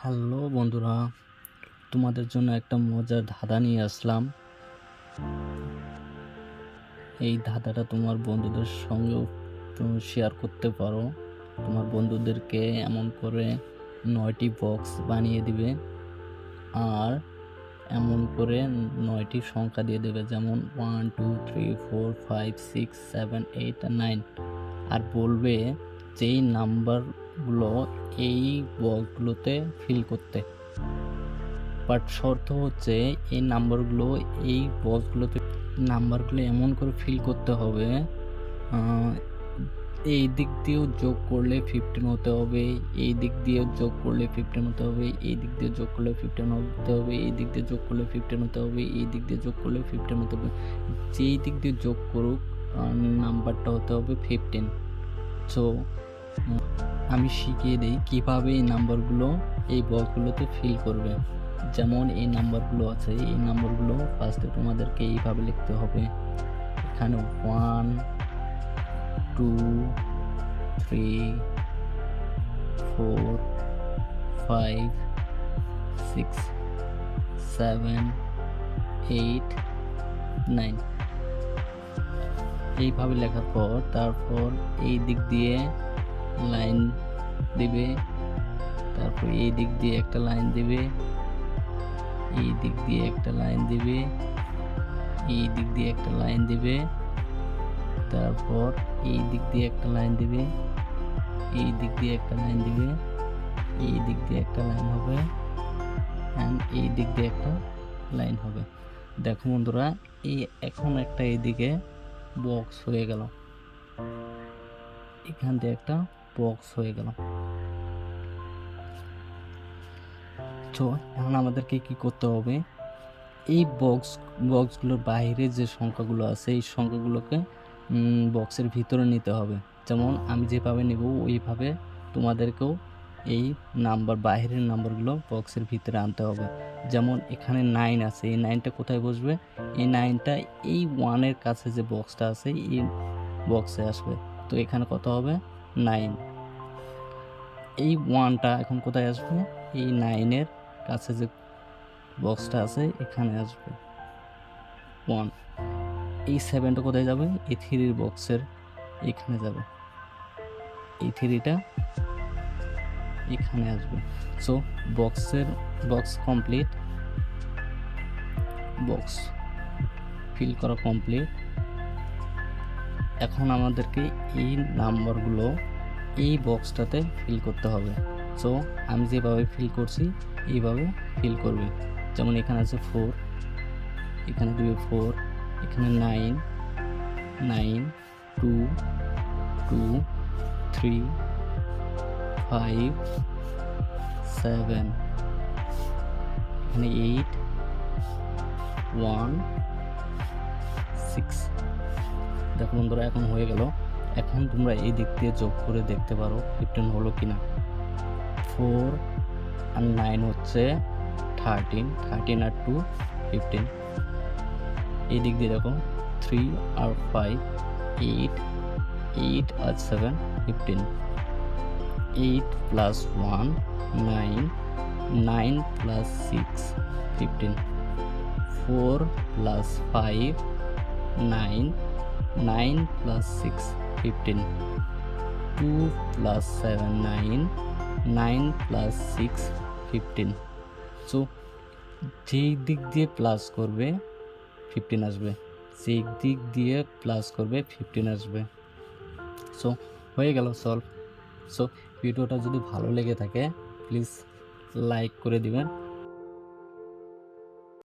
Hello বন্ধুরা, তোমাদের জন্য একটা মজার ধাঁধা নিয়ে আসলাম। এই ধাঁধাটা তোমার বন্ধুদের সঙ্গেও তুমি শেয়ার করতে পারো। তোমার বন্ধুদেরকে এমন করে 9টি বক্স বানিয়ে দিবে আর এমন করে 9টি সংখ্যা দিয়ে দেবে, যেমন 1 2 3 4 5 6 7 8 আর 9, আর বলবে যেই নাম্বারগুলো এই বক্সগুলোতে ফিল করতে। বাট শর্ত হচ্ছে এই নাম্বারগুলো এমন করে ফিল করতে হবে, এই দিক দিয়েও যোগ করলে 15 হতে হবে, এই দিক দিয়েও যোগ করলে 15 হতে হবে, এই দিক দিয়ে যোগ করলে 15 হতে হবে, এই দিক দিয়ে যোগ করলে 15 হতে হবে, এই দিক দিয়ে যোগ করলে 15 হতে হবে। যেই দিক দিয়ে যোগ করুক নাম্বারটা হতে হবে 15। সো আমি শিখিয়ে দিই কিভাবে এই নাম্বারগুলো এই বক্সগুলোতে ফিল করবে। যেমন এই নাম্বারগুলো আছে, এই নাম্বারগুলো ফার্স্টে তোমাদেরকে এইভাবে লিখতে হবে। এখানে 1 2 3 4 5 6 7 8 9 এইভাবে লেখার পর তারপর এই দিক দিয়ে লাইন দিবে, তারপর এই দিক দিয়ে একটা লাইন দিবে, এই দিক দিয়ে একটা লাইন দিবে, এই দিক দিয়ে একটা লাইন দিবে, তারপর এই দিক দিয়ে একটা লাইন দিবে, এই দিক দিয়ে একটা লাইন দিবে, এই দিক দিয়ে একটা লাইন হবে অ্যান্ড এই দিক দিয়ে একটা লাইন হবে। দেখো বন্ধুরা, এই এখন একটা এইদিকে বক্স হয়ে গেল, এখান দিয়ে একটা বক্স হয়ে গেল। তো এখন আমাদেরকে কি করতে হবে, এই বক্সগুলোর বাইরে যে সংখ্যাগুলো আছে এই সংখ্যাগুলোকে বক্সের ভিতরে নিতে হবে। যেমন আমি যেভাবে নেব ওইভাবে তোমাদেরকেও এই বাইরের নাম্বারগুলো বক্সের ভিতরে আনতে হবে। যেমন এখানে 9 আছে, এই 9টা কোথায় বসবে? এই 9টা এই 1-এর কাছে যে বক্সটা আছে এই বক্সে আসবে। তো এখানে কত হবে? 9। এই 1টা এখন কোথায় আসবে? এই 9-এর কাছে যে বক্সটা আছে এখানে আসবে 1। এই 7টা কোথায় যাবে? এই 3-এর বক্সের এখানে যাবে, এই 3টা এখানে আসবে। So box complete, box feel করা কমপ্লিট। এখন আমাদেরকে এই নাম্বারগুলো এই বক্সটাতে ফিল করতে হবে। সো আমি যেভাবে ফিল করছি এইভাবে ফিল করবে। যেমন এখানে আছে 4, এখানে দিবে 4, এখানে 9 9 2 2 3 5 7, এখানে 8 1 6। দেখো বন্ধুরা, এখন হয়ে গেল। এখন তোমরা এই দিক দিয়ে যোগ করে দেখতে পারো 15 হলো কিনা। 4 আর 9 হচ্ছে 13, 13 আর 2 15। এই দিক দিয়ে দেখো 3 আর 5 8, 8 আর 7 15, 8 plus 1 9, 9 plus 6 15, 4 plus 5 9, 9 plus 6 15, 2 plus 7 9, 9 plus 6 15। So যেই দিক দিয়ে প্লাস করবে 15 আসবে, যেই দিক দিয়ে প্লাস করবে 15 আসবে। সো হয়ে গেল সলভ। সো ভিডিওটা যদি ভালো লেগে থাকে প্লিজ লাইক করে দিবেন।